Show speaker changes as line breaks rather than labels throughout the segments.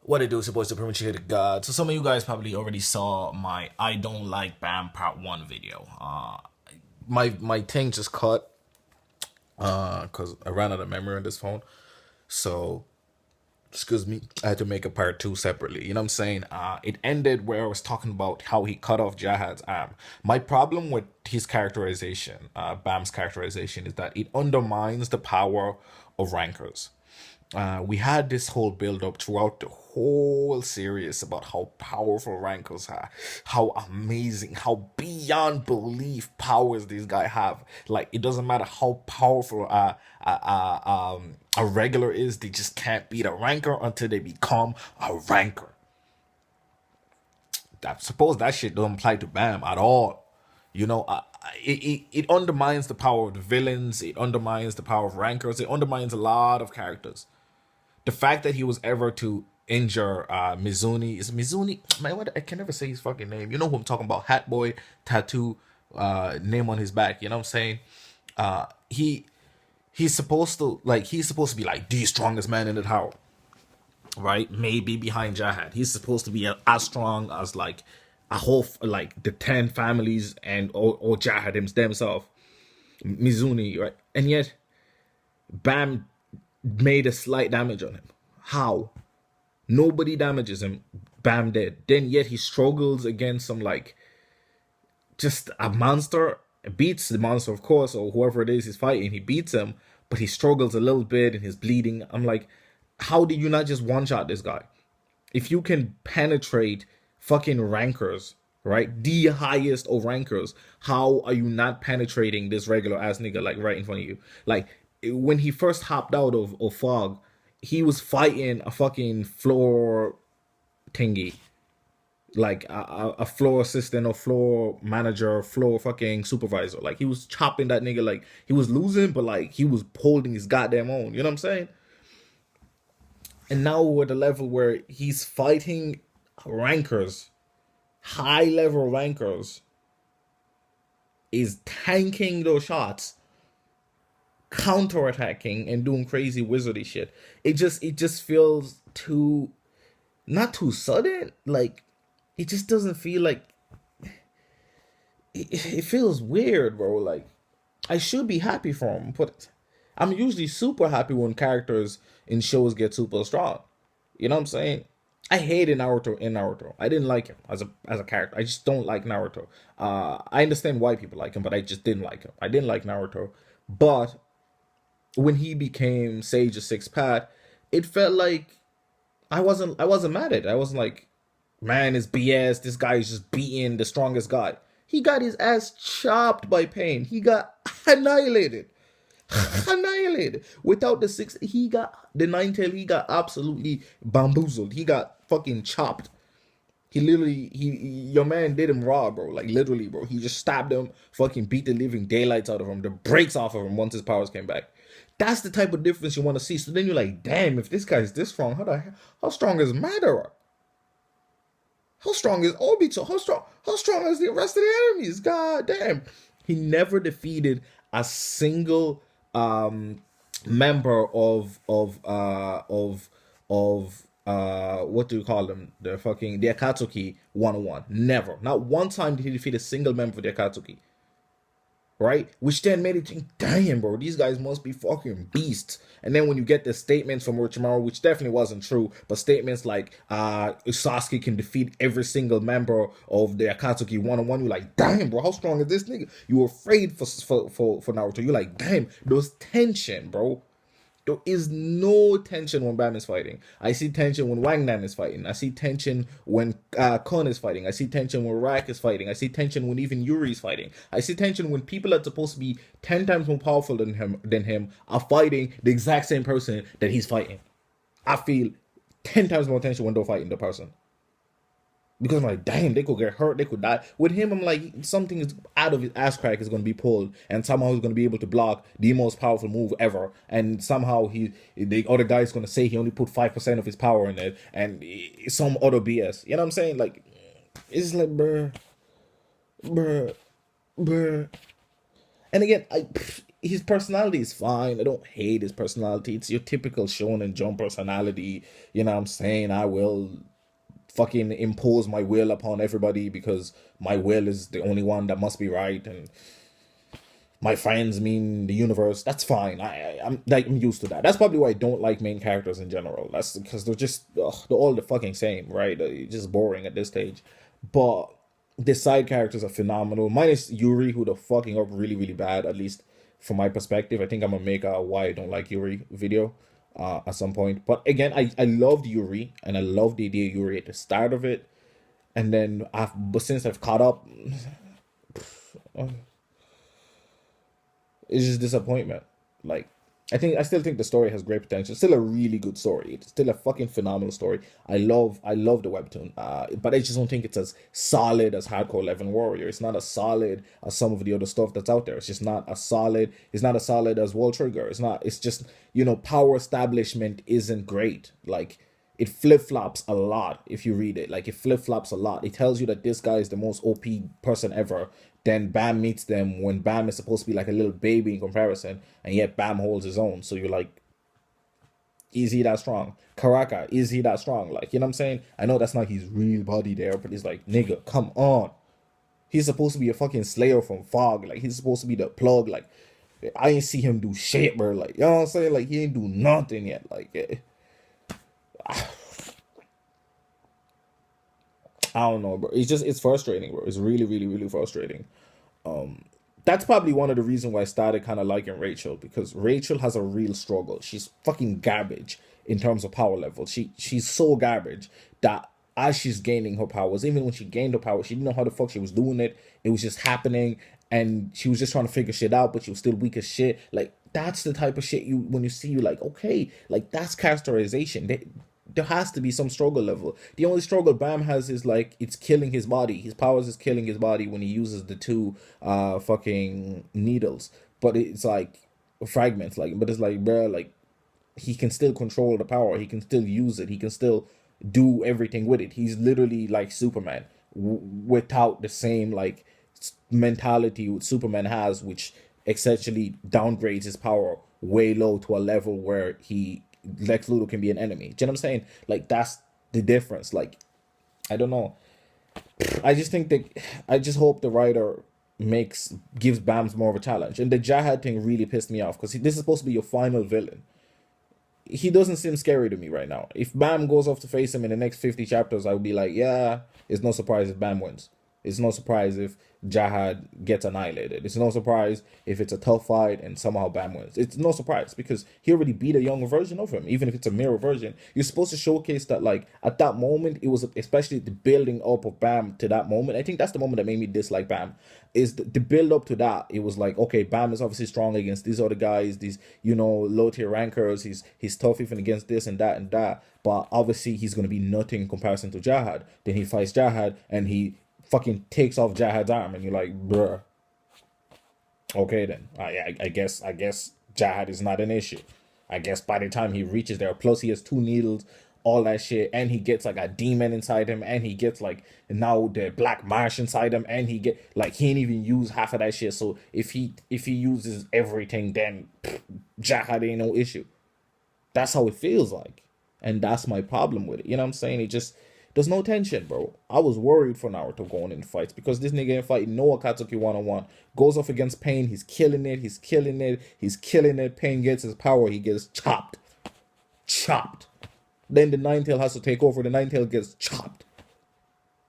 What it do, it's your boy Supreme Uchiha the God. So some of you guys probably already saw my I don't like BAM part 1 video. My thing just cut because I ran out of memory on this phone. So excuse me, I had to make a part 2 separately. You know what I'm saying? It ended where I was talking about how he cut off Jahad's arm. My problem with his characterization, BAM's characterization, is that it undermines the power of rankers. We had this whole build up throughout the whole series about how powerful rankers are, how amazing, how beyond belief powers these guys have. Like it doesn't matter how powerful a regular is, they just can't beat a ranker until they become a ranker. I suppose that shit don't apply to BAM at all. You know, it undermines the power of the villains. It undermines the power of rankers. It undermines a lot of characters. The fact that he was ever to injure Mizuni is Mizuni. Man, what, I can never say his fucking name. You know who I'm talking about? Hat Boy tattoo, name on his back. You know what I'm saying? He's supposed to be like the strongest man in the tower, right? Maybe behind Jahad. He's supposed to be as strong as like a whole like the 10 families and or Jahad himself, Mizuni, right? And yet, BAM made a slight damage on him. How? Nobody damages him. BAM did. Then yet he struggles against some like just a monster. Beats the monster, of course, or whoever it is he's fighting. He beats him, but he struggles a little bit and he's bleeding. I'm like, how did you not just one shot this guy? If you can penetrate fucking rankers, right? The highest of rankers, how are you not penetrating this regular ass nigga like right in front of you? Like when he first hopped out of fog, he was fighting a fucking floor thingy, like a floor assistant or floor manager, floor fucking supervisor. Like he was chopping that nigga, like he was losing, but like he was holding his goddamn own. You know what I'm saying? And now we're at the level where he's fighting rankers, high level rankers, is tanking those shots, counterattacking and doing crazy wizardy shit. It just feels too, not too sudden. Like it just doesn't feel like it feels weird, bro. Like I should be happy for him, but I'm usually super happy when characters in shows get super strong. You know what I'm saying? I hated Naruto in Naruto. I didn't like him as a character. I just don't like Naruto. I understand why people like him, but I just didn't like him. I didn't like Naruto. But when he became Sage of Six Path, it felt like I wasn't mad at it. I wasn't like, man, it's BS. This guy is just beating the strongest guy. He got his ass chopped by Pain. He got annihilated. Annihilated. Without the six, he got the nine tail, he got absolutely bamboozled. He got fucking chopped. He literally, your man did him raw, bro. Like literally, bro. He just stabbed him, fucking beat the living daylights out of him, the brakes off of him once his powers came back. That's the type of difference you want to see. So then you're like, damn, if this guy's this strong, how strong is Madara? How strong is Obito? How strong is the rest of the enemies? God damn. He never defeated a single member of what do you call them? The Akatsuki 101. Never. Not one time did he defeat a single member of the Akatsuki. Right? Which then made it think, damn, bro, these guys must be fucking beasts. And then when you get the statements from Orochimaru, which definitely wasn't true, but statements like Sasuke can defeat every single member of the Akatsuki 101, you're like, damn, bro, how strong is this nigga? You were afraid for Naruto. You're like, damn, there's tension, bro. There is no tension when Bam is fighting. I see tension when Wang Nam is fighting. I see tension when Kon is fighting. I see tension when Rak is fighting. I see tension when even Yuri is fighting. I see tension when people that are supposed to be 10 times more powerful than him are fighting the exact same person that he's fighting. I feel 10 times more tension when they're fighting the person. Because I'm like, damn, they could get hurt, they could die. With him, I'm like, something is out of his ass crack is going to be pulled, and somehow he's going to be able to block the most powerful move ever. And somehow the other guy is going to say he only put 5% of his power in it, and some other BS. You know what I'm saying? Like, it's like, bruh. And again, his personality is fine. I don't hate his personality. It's your typical Shonen Jump personality. You know what I'm saying? I will fucking impose my will upon everybody because my will is the only one that must be right, and my friends mean the universe. That's fine. I'm like, I'm used to that. That's probably why I don't like main characters in general. That's because they're just they're all the fucking same, right? Just boring at this stage. But the side characters are phenomenal. Minus Yuri, who they're fucking up really really bad. At least from my perspective, I think I'm gonna make a why I don't like Yuri video at some point. But again, I loved Yuri and I loved the idea of Yuri at the start of it, and then but since I've caught up, it's just disappointment. Like, I still think the story has great potential. It's still a really good story. It's still a fucking phenomenal story. I love the webtoon. But I just don't think it's as solid as Hardcore 11 Warrior. It's not as solid as some of the other stuff that's out there. It's just not as solid. It's not as solid as World Trigger. It's not. It's just, power establishment isn't great. Like, it flip flops a lot if you read it. Like, it flip flops a lot. It tells you that this guy is the most OP person ever. Then Bam meets them when Bam is supposed to be like a little baby in comparison, and yet Bam holds his own. So you're like, is he that strong? Karaka, is he that strong? Like, you know what I'm saying? I know that's not his real body there, but it's like, nigga, come on. He's supposed to be a fucking Slayer from Fog. Like, he's supposed to be the plug. Like, I ain't see him do shit, bro. Like, you know what I'm saying? Like, he ain't do nothing yet. Like, I don't know, bro. It's frustrating, bro. It's really, really, really frustrating. That's probably one of the reasons why I started kind of liking Rachel, because Rachel has a real struggle. She's fucking garbage in terms of power level. She's so garbage that as she's gaining her powers, even when she gained her power, she didn't know how the fuck she was doing it. It was just happening, and she was just trying to figure shit out, but she was still weak as shit. Like, that's the type of shit when you see, you like, okay, like, that's characterization. There has to be some struggle level. The only struggle Bam has is like, it's killing his body. His powers is killing his body when he uses the two fucking needles. But it's like fragments, like, but it's like, bro, like, he can still control the power. He can still use it. He can still do everything with it. He's literally like Superman without the same like mentality what Superman has, which essentially downgrades his power way low to a level where Lex Luthor can be an enemy. Do you know what I'm saying? Like, that's the difference. Like, I don't know. I just think that I just hope the writer gives Bams more of a challenge. And the Jahad thing really pissed me off because this is supposed to be your final villain. He doesn't seem scary to me right now. If Bam goes off to face him in the next 50 chapters, I would be like, yeah, it's no surprise if Bam wins. It's no surprise if Jahad gets annihilated. It's no surprise if it's a tough fight and somehow Bam wins. It's no surprise because he already beat a younger version of him, even if it's a mirror version. You're supposed to showcase that, like, at that moment, it was especially the building up of Bam to that moment. I think that's the moment that made me dislike Bam. Is the build up to that. It was like, okay, Bam is obviously strong against these other guys, these, low tier rankers. He's tough even against this and that and that. But obviously, he's going to be nothing in comparison to Jahad. Then he fights Jahad and he fucking takes off Jahad's arm, and you're like, bruh. Okay then. I guess Jahad is not an issue. I guess by the time he reaches there, plus he has two needles, all that shit, and he gets like a demon inside him, and he gets like now the Black Marsh inside him, and he ain't even use half of that shit. So if he uses everything, then Jahad ain't no issue. That's how it feels like. And that's my problem with it. You know what I'm saying? There's no tension, bro. I was worried for Naruto going in fights because this nigga ain't fighting no Akatsuki one-on-one. Goes off against Pain, he's killing it, he's killing it, he's killing it. Pain gets his power, he gets chopped. Chopped. Then the Ninetail has to take over, the Ninetail gets chopped.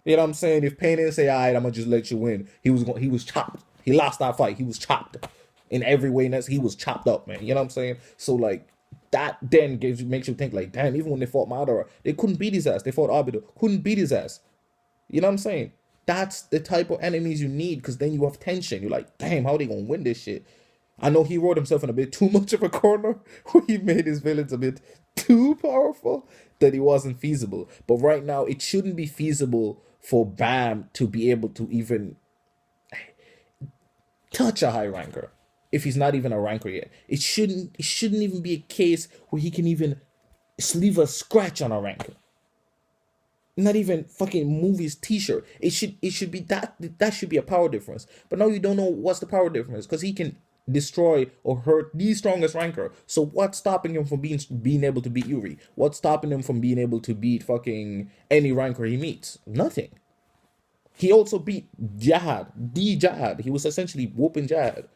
You know what I'm saying? If Pain didn't say, alright, I'm gonna just let you win, he was chopped. He lost that fight, he was chopped. In every way, he was chopped up, man. You know what I'm saying? So, like, that then makes you think, like, damn, even when they fought Madara, they couldn't beat his ass. They fought Obito, couldn't beat his ass. You know what I'm saying? That's the type of enemies you need, because then you have tension. You're like, damn, how they gonna win this shit? I know he wrote himself in a bit too much of a corner, where he made his villains a bit too powerful, that it wasn't feasible. But right now, it shouldn't be feasible for Bam to be able to even touch a high ranker if he's not even a ranker yet. It shouldn't even be a case where he can even leave a scratch on a ranker. Not even fucking move his t-shirt. It should be that should be a power difference. But now you don't know what's the power difference, because he can destroy or hurt the strongest ranker. So what's stopping him from being able to beat Yuri? What's stopping him from being able to beat fucking any ranker he meets? Nothing. He also beat Jihad, the Jihad. He was essentially whooping Jihad.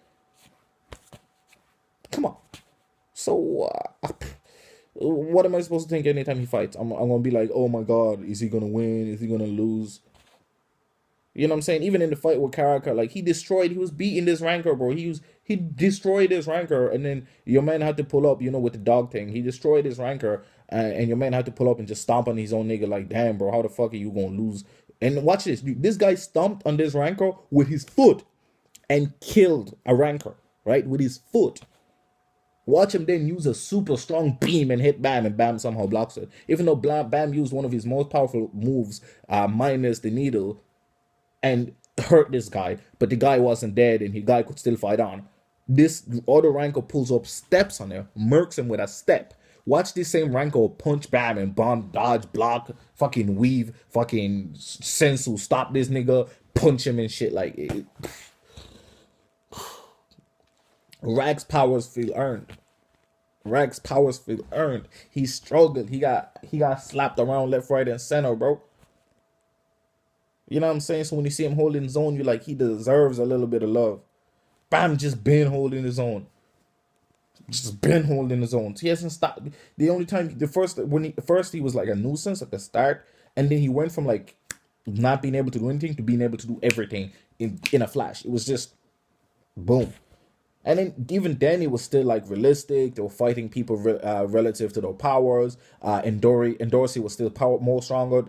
Come on. So what am I supposed to think anytime he fights? I'm gonna be like, oh my god, is he gonna win? Is he gonna lose? You know what I'm saying? Even in the fight with Karaka, like he was beating this ranker, bro. He destroyed this ranker, and then your man had to pull up, with the dog thing. He destroyed his ranker, and your man had to pull up and just stomp on his own nigga. Like, damn, bro, how the fuck are you gonna lose? And watch this, dude, this guy stomped on this ranker with his foot and killed a ranker, right? With his foot. Watch him then use a super strong beam and hit BAAM, and BAAM somehow blocks it. Even though BAAM used one of his most powerful moves, minus the needle, and hurt this guy, but the guy wasn't dead and the guy could still fight on. This other ranker pulls up, steps on him, murks him with a step. Watch this same ranker punch BAAM and bomb, dodge, block, fucking weave, fucking sensu, stop this nigga, punch him and shit like it. Rag's powers feel earned. Rag's powers feel earned. He struggled. He got slapped around left, right, and center, bro. You know what I'm saying? So when you see him holding his own, you're like, he deserves a little bit of love. BAAM just been holding his own. Just been holding his own. He hasn't stopped. The only time, first he was like a nuisance at the start, and then he went from like not being able to do anything to being able to do everything in a flash. It was just boom. And then even then, it was still like realistic. They were fighting people relative to their powers. Dorsey was still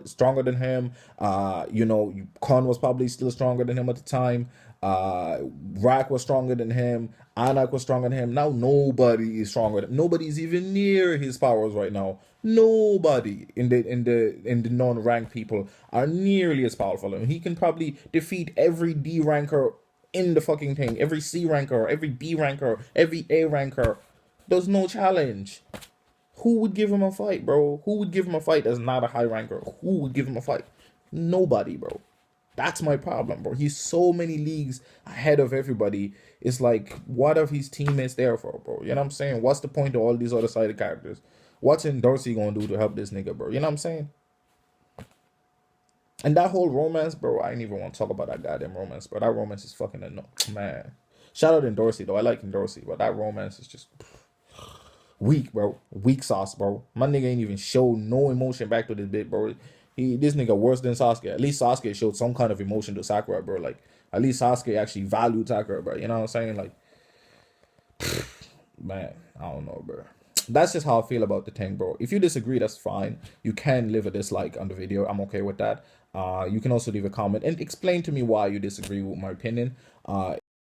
stronger than him. Khan was probably still stronger than him at the time. Rack was stronger than him. Anak was stronger than him. Now nobody is stronger. Nobody's even near his powers right now. Nobody in the non-ranked people are nearly as powerful. And he can probably defeat every D ranker in the fucking thing, every C ranker, every B ranker, every A ranker. There's no challenge. Who would give him a fight, bro? Who would give him a fight that's not a high ranker? Who would give him a fight? Nobody, bro. That's my problem, bro. He's so many leagues ahead of everybody. It's like, what are his teammates there for, bro? You know what I'm saying? What's the point of all these other sided characters? What's Dorsey gonna do to help this nigga, bro? You know what I'm saying? And that whole romance, bro, I ain't even want to talk about that goddamn romance, bro. That romance is fucking annoying, man. Shout out Dorsey, though. I like Dorsey, but that romance is just weak, bro. Weak sauce, bro. My nigga ain't even showed no emotion back to this bit, bro. This nigga worse than Sasuke. At least Sasuke showed some kind of emotion to Sakura, bro. Like, at least Sasuke actually valued Sakura, bro. You know what I'm saying? Like, man, I don't know, bro. That's just how I feel about the thing, bro. If you disagree, that's fine. You can leave a dislike on the video. I'm okay with that. You can also leave a comment and explain to me why you disagree with my opinion.